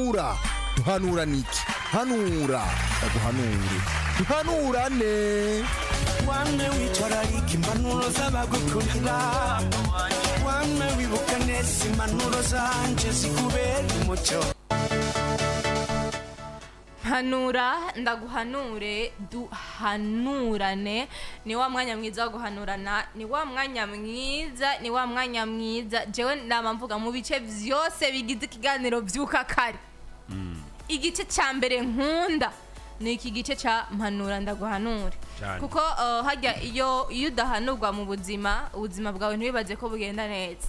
hanura duhanuraniki hanura ndaguhanure duhanurane wame witwararika impanuro z'abagukurira wame wibuka neza impanuro zanje zikubera umucyo hanura ndaguhanure duhanurane ni wa mwanya mwiza wo guhanurana ni wa mwanya mwiza jewe ndama mvuga mu bice vyose bigize ikiganiro vyuka kare igice ca mbere nkunda ni iki gice ca mpanura ndaguhanure kuko hajya iyo udahanurwa mu ubuzima bwawe ntibibaze ko bugenda neza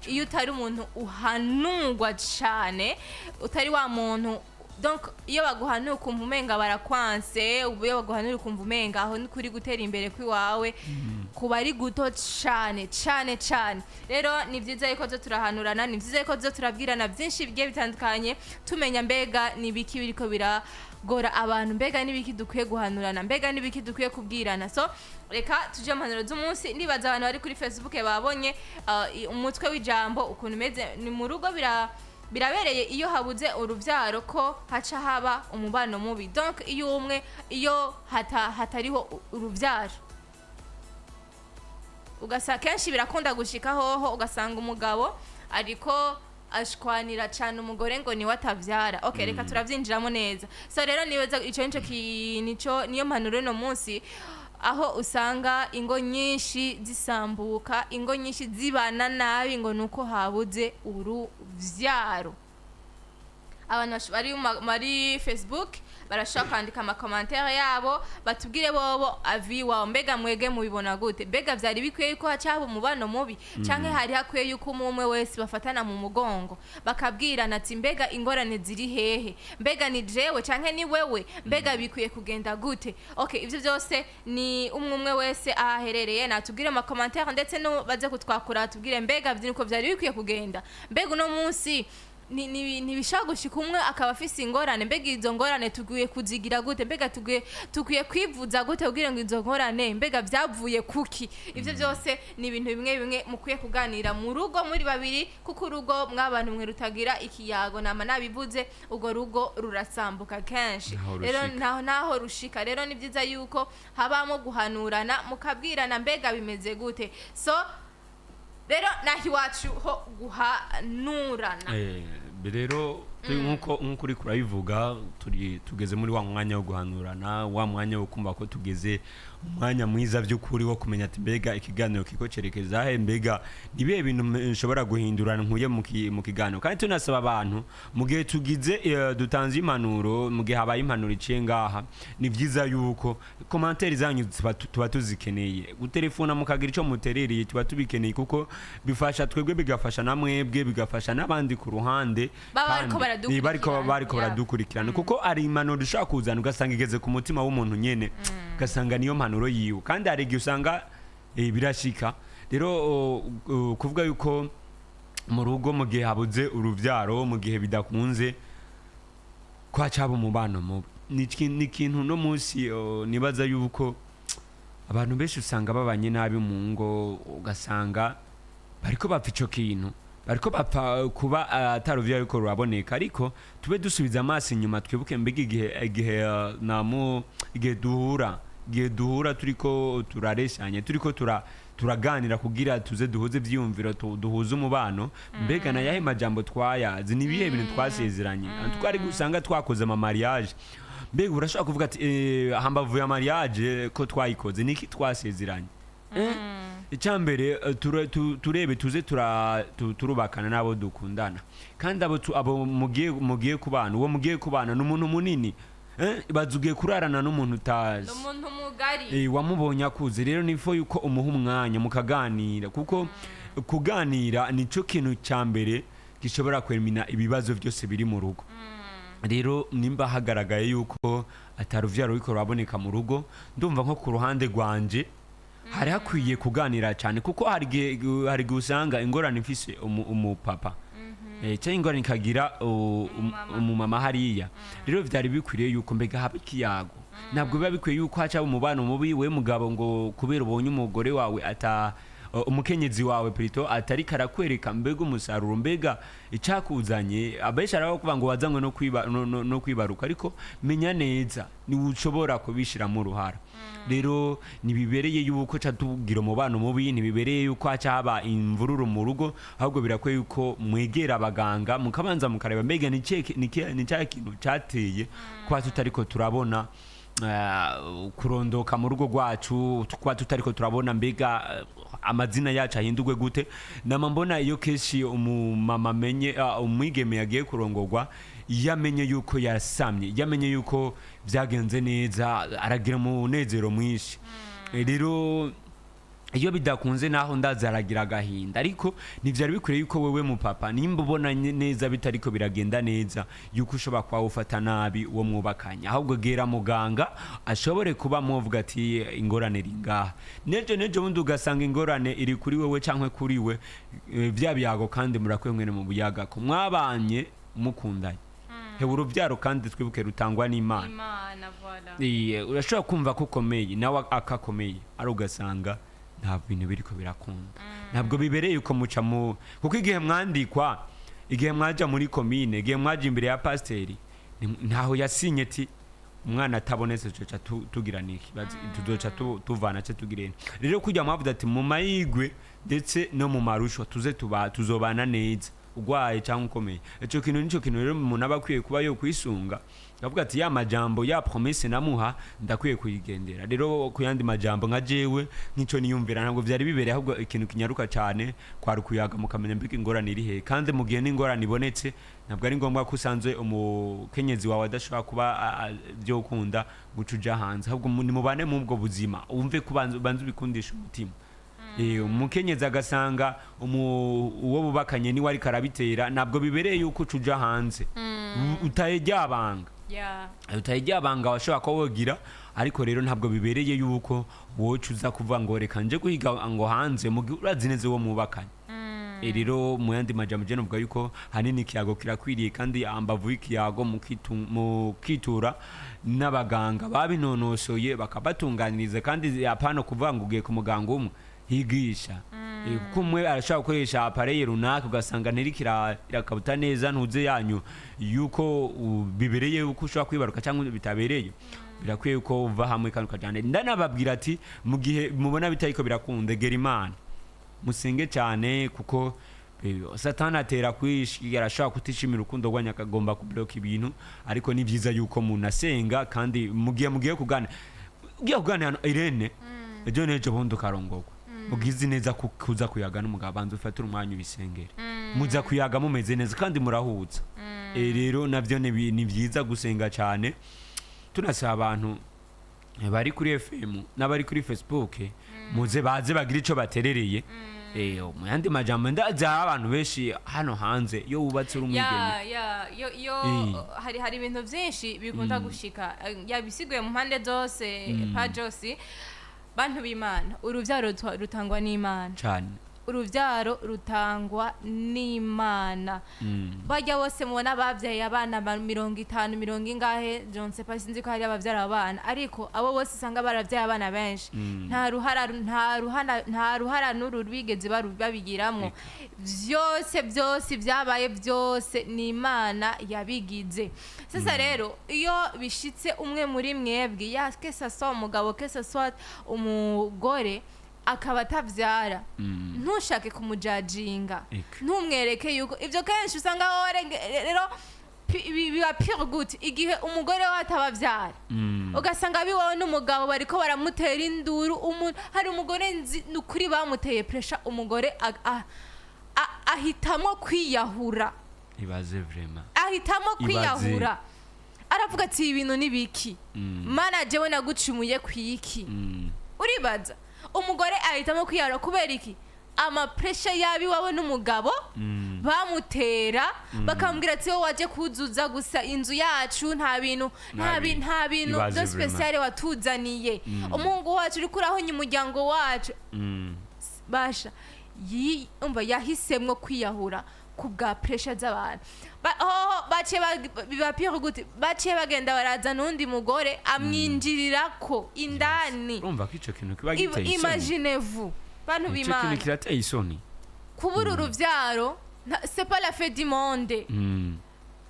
iyo utari umuntu uhanurwa cyane utari wa muntu donc iyo baguhanuye ukumva umenga barakwanse iyo baguhanuye ukumva umenga aho ni kuri gutera imbere kwiwawe kuba ari guto cyane rero ni byiza yuko zo turahanurana ni byiza yuko zo turabwirana byinshi bigiye bitandukanye tumenya mbega nibiki biriko biragora abantu mbega nibiki dukwiye guhanurana mbega nibiki dukwiye kubwirana so reka tuje mpanuro z'umunsi nibaza abantu bari kuri Facebook babonye umutwe w'ijambo ukuntu meze ni mu rugo birabereye iyo habuze uruvyaro ko haca haba umubano mubi donc iyo hatariho uruvyaro ugasa kenshi birakunda gushika hoho ugasanga umugabo ariko ashwanira cyane umugore ngo ni watavyara okay reka turavyinjiramo neza so rero nibaza ico niyo mpanuro no munsi aho usanga ingo nyinshi zisambuka ingo nyinshi zibana nabi ngo nuko habuze uruvyaro abantu bari muri Facebook barashaka kwandika amakomantere yabo batubwire bobo aviwa mbega mwege mubibona gute mbega vyari bikwiye yuko hacaba umubano mubi canke hari hakwiye yuko umwe wese bafatana mu mugongo bakabwirana ati mbega ingorane ziri hehe mbega ni jewe canke ni wewe mbega bikwiye kugenda gute okay ivyo byose ni umwe wese aherereye natubwire amakomantere ndetse no baze kutwakura tubwire mbega vyinko vyari bikwiye kugenda mbega uno munsi ni bishaka gushika umwe akaba afise ingorane mbega izo ngorane tugiye kuzigira gute mbega tukwiye kwivuza gute kugira ngo izo ngorane mbega vyavuye kuki ivyo byose ni ibintu bimwe mukwiye kuganira mu rugo muri babiri kuko urugo mw'abantu mwe rutagira ikiyago nama nabivuze ugo rugo rurasambuka kenshi rero naho rushika rero ni byiza yuko habamo guhanurana mukabwirana mbega bimeze gute so rero nahi wacu ho guhanurana rero nkuko uri kurabivuga tugeze muri wa mwanya wo guhanurana wa mwanya wo kumva ko tugeze umwanya mwiza by'ukuri wo kumenya ati mbega ikiganiro kiko cerekeza he mbega nibihe bintu nshobora guhindurana nkuye mu kiganiro kandi tunasaba abantu mu gihe tugize dutanze impanuro mu gihe habaye impanuro iciye ngaha ni byiza yuko commentaire zanyu tuba tuzikeneye gutelefona mukagira ico muterereye tuba tubikeneye kuko bifasha twebwe bigafasha namwebwe bigafasha nabandi ku ruhande bariko baradukurikirana kuko ari impanuro dushaka kuzana ugasanga igeze ku mutima w'umuntu nyene ugasanga niyo mpanuro yiwe kandi hari igihe usanga birashika rero kuvuga yuko mu rugo mu gihe habuze uruvyaro mu gihe bidakunze kwa caba umubano mubi ni ikintu no munsi nibaza yuko abantu benshi usanga babanye nabi mu ngo ugasanga bariko bapfa ico kintu bariko bapfa kuba ataruvyaro ariko ruraboneka ariko tube dusubiza amaso inyuma twibuke mbega igihe duhura turiko turareshanye turiko turaganira kugira tuze duhuze ivyiyumviro duhuze umubano mbega na yahe majambo twayazi ni bihe bintu twasezeranye twari gusanga twakoze ama mariage mbega urashaka kuvuga ati hambavu ya mariage ko twayikoze niki twasezeranye icyambere turebe tuze turubakana nabo dukundana kandi abo mugiye kubana uwo mugiye kubana n'umuntu munini bazugiye kurarana n'umuntu utazi n'umuntu mugari wamubonye akuze rero nifo yuko umuha umwanya mukaganira kuko kuganira nico kintu cyambere gishobora kwemina ibibazo byose biri mu rugo rero nimba hagaragaye yuko ataruvyaro riko raboneka mu rugo ndumva nko ku ruhande rwanje hari hakwiye kuganira cyane kuko hari gusanga ingorane ifise umupapa cyangwa ingorane ikagira umumama hariya rero vyari bikwiriye yuko mbega haba ikiyago ntabwo biba bikwiye yuko haca umubano mubi we mugabo ngo kubera ubonye umugore wawe umukenyezi wawe plutôt atari karakwereka mbega umusaruro mbega icakuzanye abenshi araho kuvuga ngo wazanywe no kwibaruka ariko menya neza ni ushobora kubishira mu ruhara rero nibibereye yuko catubwira umubano mubi nibibereye yuko aca haba imvururu mu rugo ahubwo birakwiye yuko mwegera abaganga mukabanza mukareba mbega ni cya kintu cateye kwa tutariko turabona kurondoka mu rugo rwacu kwa tutariko turabona mbega amazina yacu ahindurwe gute nama mbona iyo keshi umumama amenye umwigeme yagiye kurongorwa yamenye yuko yasamye yamenye yuko byagenze neza aragira umunezero mwinshi rero iyo bidakunze naho ndaza aragira agahinda ariko nivyari bikwiriye yuko wewe mu papa nimba ubona neza bitariko biragenda neza yuko ushobora kwa ufata nabi uwo mwubakanya ahubwo gera muganga ashobore kuba muvuga ati ingorane ringaha nejo bundi ugasanga ingorane iri kuri wewe cankwe kuri we vya byago kandi murakwiye mwene mu buyaga ko mwabanye mukundanye he uruvyaro kandi twibuke rutangwa n'Imana voilà urashobora kumva ko komeye nawe akakomeye ari ugasanga nta bintu biriko birakunda ntabwo bibereye uko muca mu kuko igihe mwandikwa igihe mwaja muri komine igihe mwaje imbere ya pasteri ntaho yasinye ati umwana atabonetse coca tugiraniki tuzoca tuvana cyo tugirene rero kujya mwavuga ati mu mayigwe ndetse no mu marusho tuzobana neza ugwaye cyangwa ukomeye ico kintu rero umuntu abakwiye kuba yo kwisunga avuga ati ya majambo ya promesse namuha ndakwiye kuyigendera rero ku yandi majambo nka jewe nkico niyumvira ntabwo vyari bibereye ahubwo ikintu kinyaruka cyane kwa rukuyaga mukamenya mbiki ingorane iri he kandi mu gihe n'ingorane ibonetse ntabwo ari ngombwa ko usanzwe umukenyezi wawe adashobora kuba byo kunda gucuja hanze ahubwo nimubane mu bwo buzima umve kubanza ubikundisha umutima umukenyezi agasanga uwo bubakanye ni wari karabitera ntabwo bibereye yuko ucuja hanze utayejyabanga utayejyabanga washobora ko wogira ariko rero ntabwo bibereye yuko wocuza kuvuga ngo reka nje guhiga ngo hanze urazi neza uwo mubakanye rero mu yandi majambo je novuga yuko hanini ikiyago kirakwiriye kandi ambavu y'ikiyago mu kitura n'abaganga babinonosoye bakabatunganiriza kandi apano kuvuga ngo ugiye ku muganga umwe higisha kuko umwe arashaka gukoresha apareye runaka ugasanga ntirikirakabuta neza ntuze yanyu yuko bibereye yuko ushobora kwibaruka cyangwa bitabereye birakwiye yuko uva hamwe kandi ukajyana ndanababwira ati mu gihe mubona bitariko birakunda gera Imana musenge cyane kuko Satani atera kwishi arashaka kutishimira urukundo rwanya akagomba kubloka ibintu ariko ni byiza yuko umuntu asenga kandi mugiye kugana hano Irene ejo nejo bundi ukarongorwa mugize neza kuza kuyaga n'umugabo banze ufatira umwanya ubisengera muza kuyaga mumeze neza kandi murahuza rero navyo ni byiza gusenga cyane tunasaba abantu bari kuri FM n'abari kuri Facebook muze baze bagira ico baterereye mu yandi majambo ndaza abantu benshi hano hanze yo wubatse urumwigeme hari ibintu byinshi bikunda gushika yabisiguye mu mpande zose pajosi bantu b'Imana uruvyaro rutangwa n'Imana cyane uruvyaro rutangwa n'Imana bajya bose mubona bavyaye abana 50 40 ingahe Jonse pasinzi ko hari abavyara abana ariko abo bose usanga baravyaye abana benshi nta ruhara n'uru bigeze babigiramwo byose byabaye byose n'Imana yabigize sasa rero iyo bishitse umwe muri mwebwe ya kesa so umugabo kesa so umugore akaba atavyara ntushake kumujajinga ntumwereke yuko ivyo kenshi usanga rero biba pire gute igihe umugore we atabavyara ugasanga biwawe n'umugabo bariko baramutera induru hari umugore nukuri bamuteye pressure umugore ahitamo kwiyahura ibaze vraiment ahitamo kwiyahura aravuga ati ibintu nibiki mana jewe nagucumuye kwiki uribaza umugore ahitamo kwiyahura kubera iki ama pressure yabi wawe n'umugabo bamutera bakambwira ati wowe waje kuzuza gusa inzu yacu nta bintu do special watuzaniye umungu wacu uri kuraho nyumuryango wacu basha umva yahisemwe kwiyahura kubwa pressure z'abantu bace bibapire gute bace bagenda baraza nundi mugore amwinjirira ko indani urumva ko ico kintu kiba giteye imaginez-vous bantu icyo b'Imana kintu kirateye isoni kubura uruvyaro c'est pas la fin du monde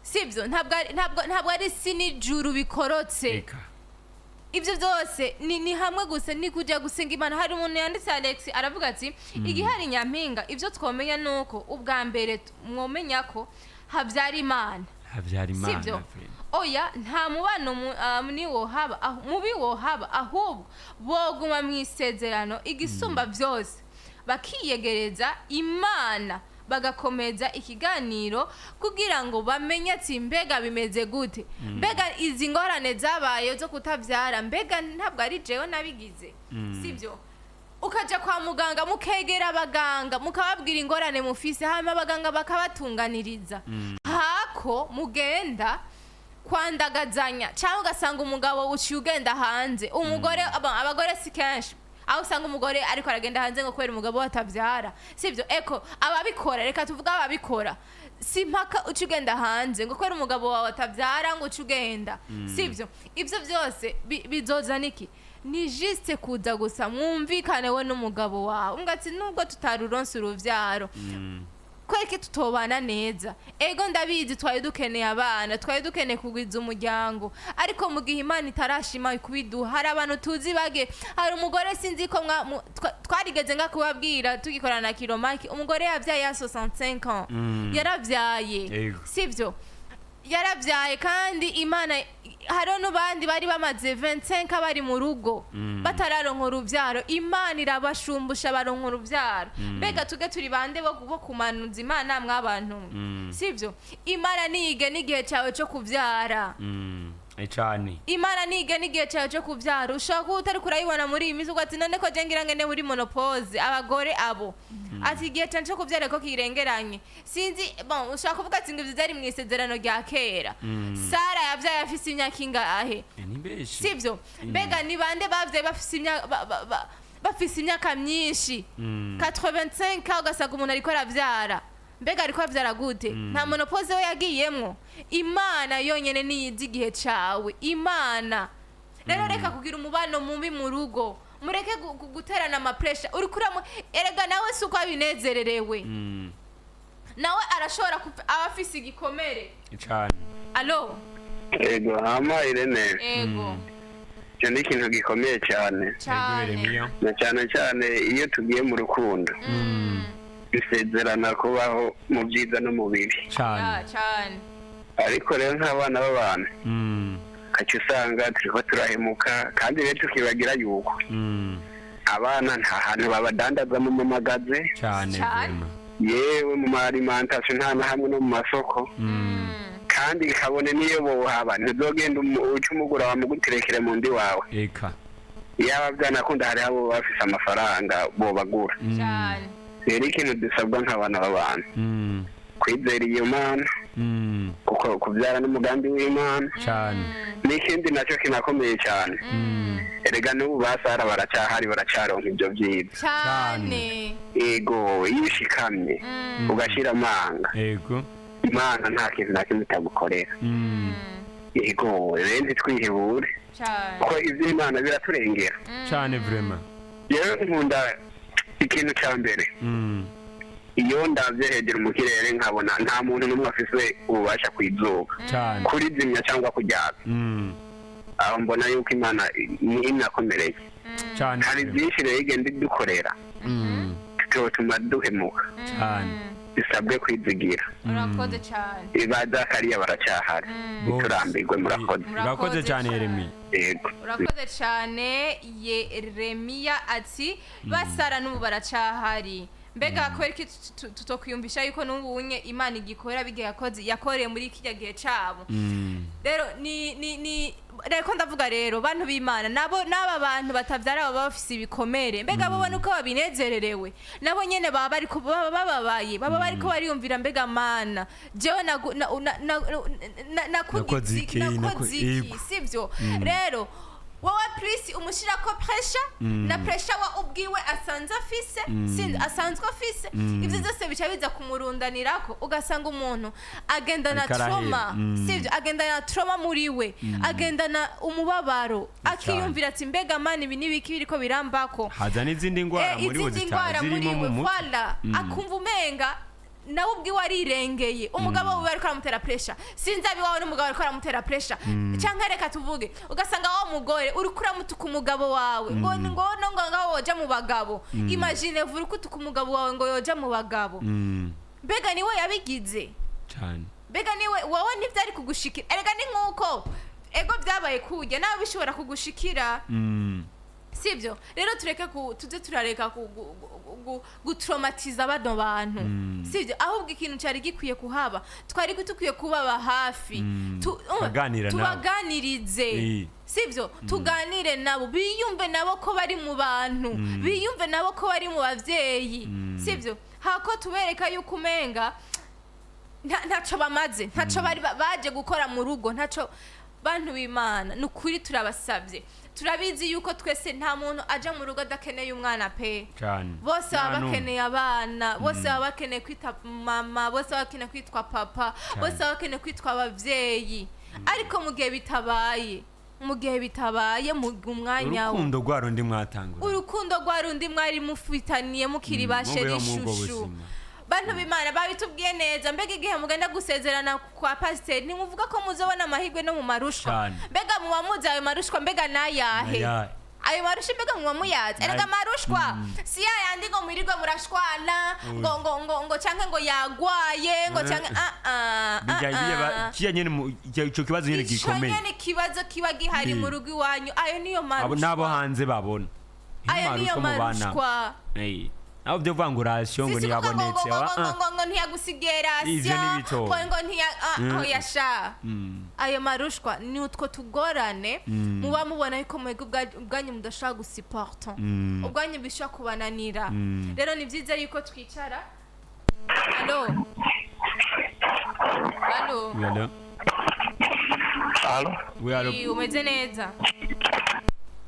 sibyo ntabwo ari isi n'ijuru bikorotse eka ibyo byose ni hamwe gusa ni kujya gusenga Imana. Hari umuntu yanditse Alex aravuga ati igihari nyampinga ibyo twomenya nuko ubwa mbere mwomenya ko habyara Imana sibyo oya nta mubano ni wo haba mubi wo haba ahubwo boguma mu isezerano igisumba byose bakiyegereza Imana bagakomeza ikiganiro kugira ngo bamenye ati mbega bimeze gute mbega izi ngorane zabaye zo kutabyara mbega ntabwo ari jewe nabigize sibyo ukaja kwa muganga mukegera abaganga mukababwira ingorane mufise hama abaganga bakabatunganiriza hako mugenda kwandagazanya cyangwa ugasanga umugabo uciye ugenda hanze umugore abagore si kenshi aho usanga umugore ariko aragenda hanze ngo kubera umugabo watabyara sibyo eko ababikora reka tuvuga ababikora si mpaka uca ugenda hanze ngo kubera umugabo wawe atabyara ngo uca ugenda sibyo ibyo byose bizozana iki ni juste kuza gusa mwumvikane we n'umugabo wawe umgatsi nubwo tutaruronse uruvyaro kwereke tutobana neza ego ndabizi twari dukeneye abana twari dukeneye kugwiza umuryango ariko mu gihe Imana itarashima kubiduha hari abantu tuzi bage hari umugore sinzi ko twarigeze nga kubabwira tugikorana na Kiromaki umugore yavyaye ya 65 ans yaravyaye sivyo yaravyaye kandi Imana haro n'ubandi bari bamaze 25 bari mu rugo batararonka uruvyaro Imana irabashumbusha baronka uruvyaro mbega tuge turi bande bo kumanuza Imana mwabantu sivyo Imana nige n'igihe cyawe cyo kuvyara cyane Imana nige n'igihe cyawe cyo kuvyara ushaka utari kurayibona muri iyi mizugo ati none ko jengira ngene muri monopause abagore abo ati igihe cyane cyo kuvyara ko kirengeranye sinzi bon ushaka kuvuga ati ngo vyari mu isezerano rya kera Sara yavyaye afise imyaka ingahe sivyo mbega ni bande bavyaye bafise imyaka myinshi 85 ugasanga umuntu ariko aravyara mbega ariko avyara gute nta monopause we yagiyemwo Imana yonyene niyizi igihe cawe Imana rero reka kugira umubano mubi mu rugo mureke guterana amapresha uri kuramo erega nawe suko abinezererewe nawe arashobora abafise igikomere cyane ego hama Irene ego cyo ni ikintu gikomeye cyane na cyane iyo tugiye mu rukundo bisezerana kubaho mu byiza no mu bibi cyane ariko rero nk'abana b'abantu kacu usanga turiko turahemuka kandi rero tukibagira yuko abana nta hantu babadandaza mu mamagaze cyane yewe mu alimentation nta na hamwe no mu masoko kandi kabone niyo bohaba ntizogenda uca umugura wamuguterekere mu ndi wawe eka yaba byanakunda hari abo bafise amafaranga bobagura cyane rero ikintu dusabwa nk'abana b'abantu kwizera iyo Mana kuko kubyara n'umugambi w'Imana cyane n'ikindi nacyo kinakomeye cyane erega n'ubu basara baracyaronka ibyo byiza cyane ego iyo ushikamye ugashyira amanga ego Imana nta kintu na kimwe itagukorera ego rero ntitwihebure kuko iby'Imana biraturengera cyane vraiment yewe nkunda ikintu cya mbere iyo ndavye hejuru mu kirere nkabona nta muntu n'umwe afise ububasha kwizuba kuri zimya cyangwa kujyana aho mbona yuko Imana inakomereye hari byinshi rero igenda idukorera tutotuma duhemuka bisabwe kwizigira urakoze cyane ibaza kariya baracyahari biturambirwe murakoze cyane Yeremiya yego urakoze cyane Yeremiya ati basara n'ubu baracyahari mbega kwereka tutokwiyumvisha yuko n'ubunye Imana igikora bigiye yakoreye muri kijya gihe cabo rero reko ndavuga rero bantu b'Imana n'aba bantu batavyara baba bafise ibikomere mbega bo nuko babinezererewe nabo nyene baba bariko bababaye baba bariko bariyumvira mbega Mana jewe nakugize sivyo rero wowe plus umushira ko pressure na pressure wa ubwiwe asanzwe afise asanzwe afise ivyo byose bica biza kumurundanirako ugasanga umuntu agendana trauma sivyo agendana trauma muri we agendana umubabaro akiyumvira ati mbega mani ibi nibiki biriko birambako haza n'izindi ngwara muri we zirimo mu mutwe akumva umenga nawe ubwiwe arirengeye umugabo we ariko aramutera pressure sinzi abiwawe n'umugabo ariko aramutera pressure cyangwa reka tuvuge ugasanga wa mugore uri kuramutuka umugabo wawe ngo ngaho woja mu bagabo imagine vuri kutuka umugabo wawe ngo yoja mu bagabo mbega niwe yabigize cyane mbega niwe wowe ntivyari kugushikira erega ni nkuko ego byabaye kujya nawe bishobora kugushikira sibyo rero tuze turareka gutraumatiza bano bantu sibyo ahubwo ikintu cyari gikwiye kuhaba twari gutukwiye kubaba hafi tubaganirize sibyo tuganire nabo biyumve nabo ko bari mu bantu biyumve nabo ko bari mu bavyeyi sibyo hako tubereka yuko umenga ntaco bamaze ntaco bari baje gukora mu rugo ntaco bantu b'Imana nukuri turabasabye turabizi yuko twese nta muntu aja mu rugo adakeneye umwana pe bose baba bakeneye abana bose baba bakeneye kwita mama bose baba bakeneye kwitwa papa bose baba bakeneye kwitwa abavyeyi ariko mu gihe bitabaye mu mwanya urukundo rwarundi mwatangura urukundo rwarundi mwari mufitaniye mukiri bashe n'ishushu bantu b'Imana babitubwiye neza mbega igihe mugenda gusezerana kwa pasiteri ntimuvuga ko muzobona amahirwe no mu marushwa mbega muba muzi ayo marushwa mbega nayahe ayo marushwa mbega muba muyazi erega marushwa si yayandi ngo mwirirwe murashwana ngo canke ngo yagwaye ngo canke ico kibazo nyene gikomeye ico nyene kibazo kiba gihari mu rugo iwanyu ayo niyo marushwa nabo hanze babona ayo niyo marushwa aho byo vangurasyo ngo ntiyabonetse ngo ntiyagusigerasyo ngo ntiyasha ayo marushwa ni utwo tugorane muba mubona yuko mwebwe ubwanyu mudashobora gusiporta ubwanyu bishobora kubananira rero ni byiza yuko twicara umeze neza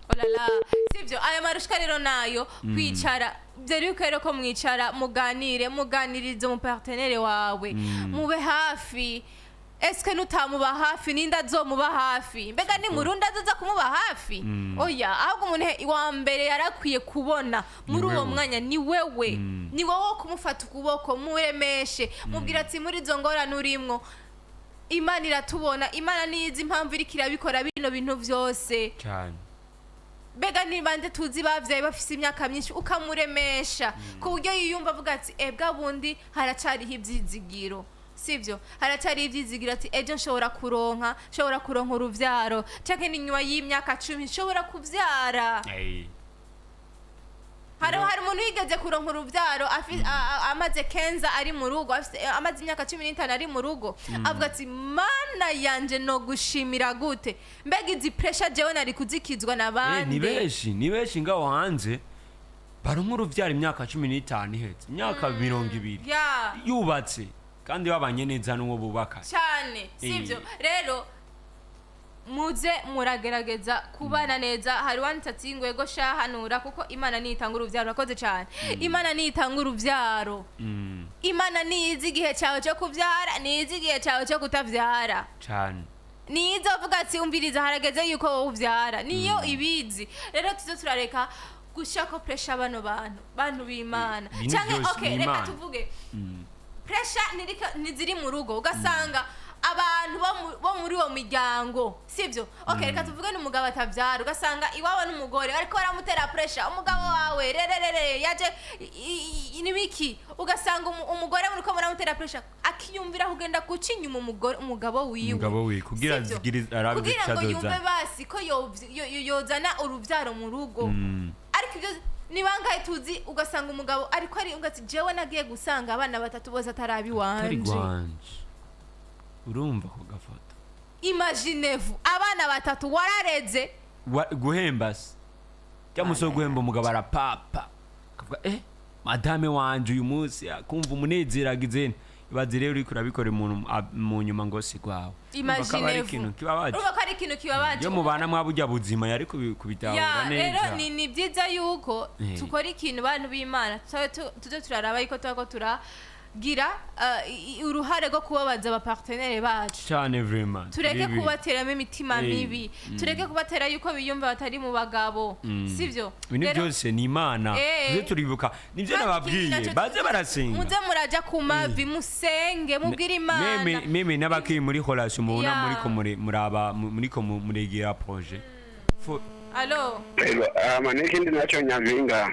olala sivyo aya marushka rero nayo kwicara byari ukero ko mwicara muganirize mu partenaire wawe mube hafi eske nutamuba hafi ninda zomuba hafi mbega ni murunda azoza kumuba hafi oya ahubwo umuntu wa mbere yarakwiye kubona muri uwo mwanya ni wewe kumufata ukuboko muremeshe mubwira ati muri zo ngorane urimwo Imana iratubona Imana niyizi impamvu iri kirabikora bino bintu vyose cyane bega nibande tuzi bavyaye bafise imyaka myinshi ukamuremesha ku buryo yiyumva avuga ati ebwa bundi haracariho ivyizigiro sivyo haracari ivyizigiro ati ejo nshobora kuronka uruvyaro canke n'inyuma y'imyaka 10 nshobora kuvyara hari umuntu yigeze kuronka uruvyaro amaze kenza ari mu rugo amaze imyaka 15 ari mu rugo avuga ati mana yanje no gushimira gute mbega izi pressure jewe nari kuzikizwa nabandi ni benshi ngaho hanze baronka uruvyaro imyaka 15 ihetse imyaka 20 yubatse kandi babanye neza n'uwo bubaka cyane sivyo rero muze muragerageza kubana neza hari wanditse ngo ego shahanura kuko Imana nitanga uruvyaro akoze cyane Imana nitanga uruvyaro Imana nizi igihe cyawe cyo kuvyara nizi igihe cyawe cyo kutavyara cyane nizo avuga ati umviriza harageze yuko wowe uvyara niyo ibizi rero tuzo turareka gushaka pressure bantu b'Imana cyane okay reka tuvuge pressure niziri mu rugo ugasanga abantu bo muri uwo miryango sivyo okay reka tuvuge n'umugabo atavyara ugasanga iwawe n'umugore ariko baramutera pressure umugabo wawe yaje inibiki ugasanga umugore muri ko muramutera pressure akiyumvira kugenda guca inyuma umugabo wiwe kugira ngo yumve basi ko yozana uruvyaro mu rugo ariko ibyo nibangaye tuzi ugasanga umugabo ariko ari ungati jewe nagiye gusanga abana batatu bose atarabi wanje urumva ko gafata imaginez-vous abana batatu warareze guhemba se cyamuso guhemba umugabo arapapa kavuga madame wanje uyu munsi akumva umunezero agize bazi rero uriko urabikora umuntu mu nyuma ngo si kwawe Imaginez-vous. Urumva ko ari ikintu kibabaje yo mubana mwabujya buzima yari kubitahura rero neza ni byiza yuko tukora ikintu bantu b'Imana tuje turaraba yuko turako turagira uruhare rwo kubabaza abapartenere bacu cyane vraiment tureke kubateramo imitima mibi tureke kubatera yuko biyumva batari mu bagabo sivyo ibintu byose ni Imana tuje turibuka nivyo nababwiye baze barasenga muze muraja ku mavi musenge mubwira Imana meme n'abakiri muri relation mubona muriko muregira projet allo n'ikindi nacyo nyampinga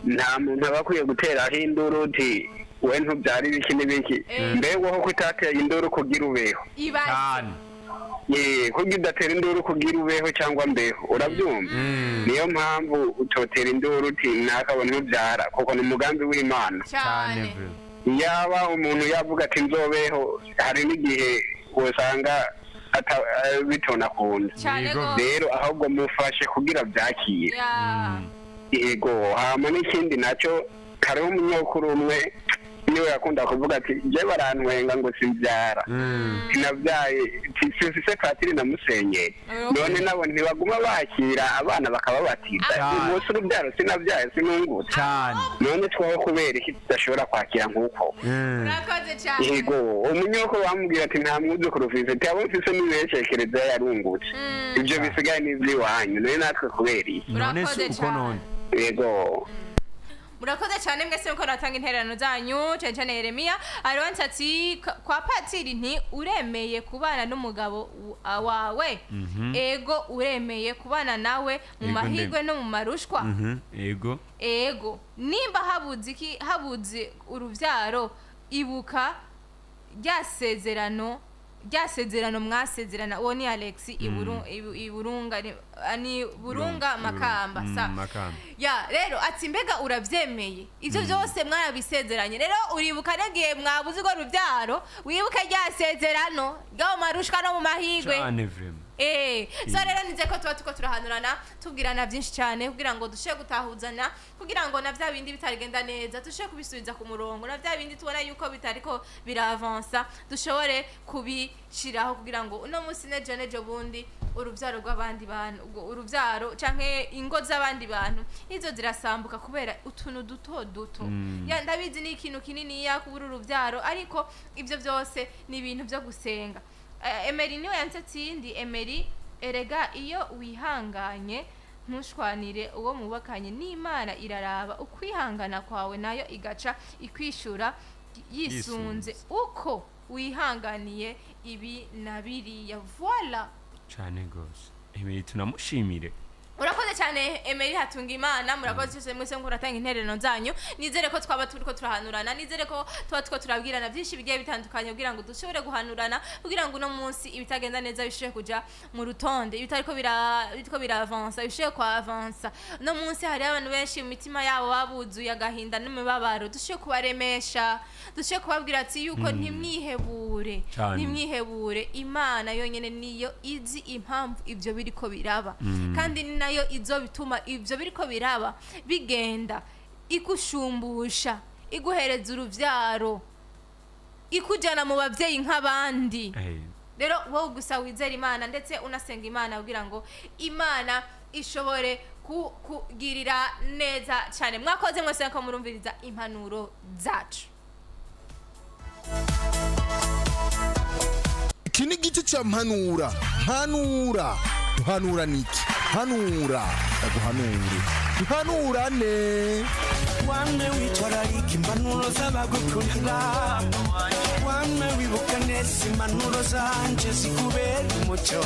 nta muntu aba akwiye guteraho induru uti we ntubyara ibiki n'ibiki mbega aho kutatera induru kugira ubeho cyane kugira udatera induru kugira ubeho cyangwa mbeho urabyumva niyo mpamvu utotera induru uti ntakabona ntubyara kuko ni umugambi w'Imana cyane yaba umuntu yavuga ati nzobeho hari n'igihe usanga bitona kunda rero ahubwo mufashe kugira byakire yego hama n'ikindi nacyo hariho umunyakuru umwe niwe yakunda kuvuga ati je barantwenga ngo simbyara sinabyaye sinfise patiri na musenyeri none nabo ntibaguma bakira abana bakaba batiza umunsi urubyaro sinabyaye sinungutse none twaho kubera iki tudashobora kwakira nk'uko urakoze cyane yego umunyakuru wamubwira ati nta mwuzukuru ufise ati abo mfise n'ibeshekereza yarungutse ibyo bisigaye n'ivy'iwanyu none natwe kubera iki none si uko none yego murakoze cyane mwese muko natanga intererano zanyu cyane cyane Yeremiya ariwanse ati kwa patiri nti uremeye kubana n'umugabo wawe ego uremeye kubana nawe mu mahirwe no mu marushwa ego nimba habuze uruvyaro ibuka ryasezerano mwasezerana uwo ni Alex Burunga Makamba rero ati mbega uravyemeye ivyo byose mwarabisezeranye rero uribuka nagiye mwabuze urwo ruvyaro wibuke ryasezerano ryo marushwa no mu mahigwe so rero nize ko tuba turahanurana tubwirana byinshi cyane kugira ngo dushe gutahuzana kugira ngo na vya bindi bitarigenda neza dushe kubisubiza ku murongo na vya bindi tubona yuko bitariko biravansa dushobore kubishiraho kugira ngo uno munsi nejo bundi uruvyaro rw'abandi bantu uruvyaro canke ingo z'abandi bantu izo zirasambuka kubera utuntu duto ndabizi ni ikintu kinini yakubura uruvyaro ariko ivyo byose ni ibintu byo gusenga Emery niwe yansetsindi Emery erega iyo wihanganye ntushwanire uwo mubakanye n'Imana iraraba ukwihangana kwawe nayo igaca ikwishura yisunze uko wihanganiye ibi na biriya voila cyane gose Emery tunamushimire urakoze cyane Emery hatunga Imana murakoze cyose mwese ngo uratanga intererano zanyu nizere ko twaba turiko turahanurana nizere ko twaba turabwirana byinshi bigiye bitandukanye kugira ngo dushobore guhanurana kugira ngo no munsi ibitagenda neza bishobore kuja mu rutonde ibitariko biravansa bishobore kwa avansa no munsi hari abantu benshi mu mitima yabo babuzuye agahinda n'imibabaro dushobore kubaremesha dushobore kubabwira ati yuko ntimwihebure Imana yonyene niyo izi impamvu ivyo biriko biraba kandi nayo izo bituma ivyo biriko biraba bigenda ikushumbusha iguhereza uruvyaro ikujana mu bavyeyi nk'abandi rero wowe gusa wizera Imana ndetse unasenga Imana kugira ngo Imana ishobore kugirira neza cyane mwakoze mwese ko murumviriza impanuro zacu iki ni igice cya mpanura duhanura niki hanura ndaguhanure duhanurane wamwe witwararika impanuro z'abagukunda wamwe wibuka neza impanuro zanje zikubera umucyo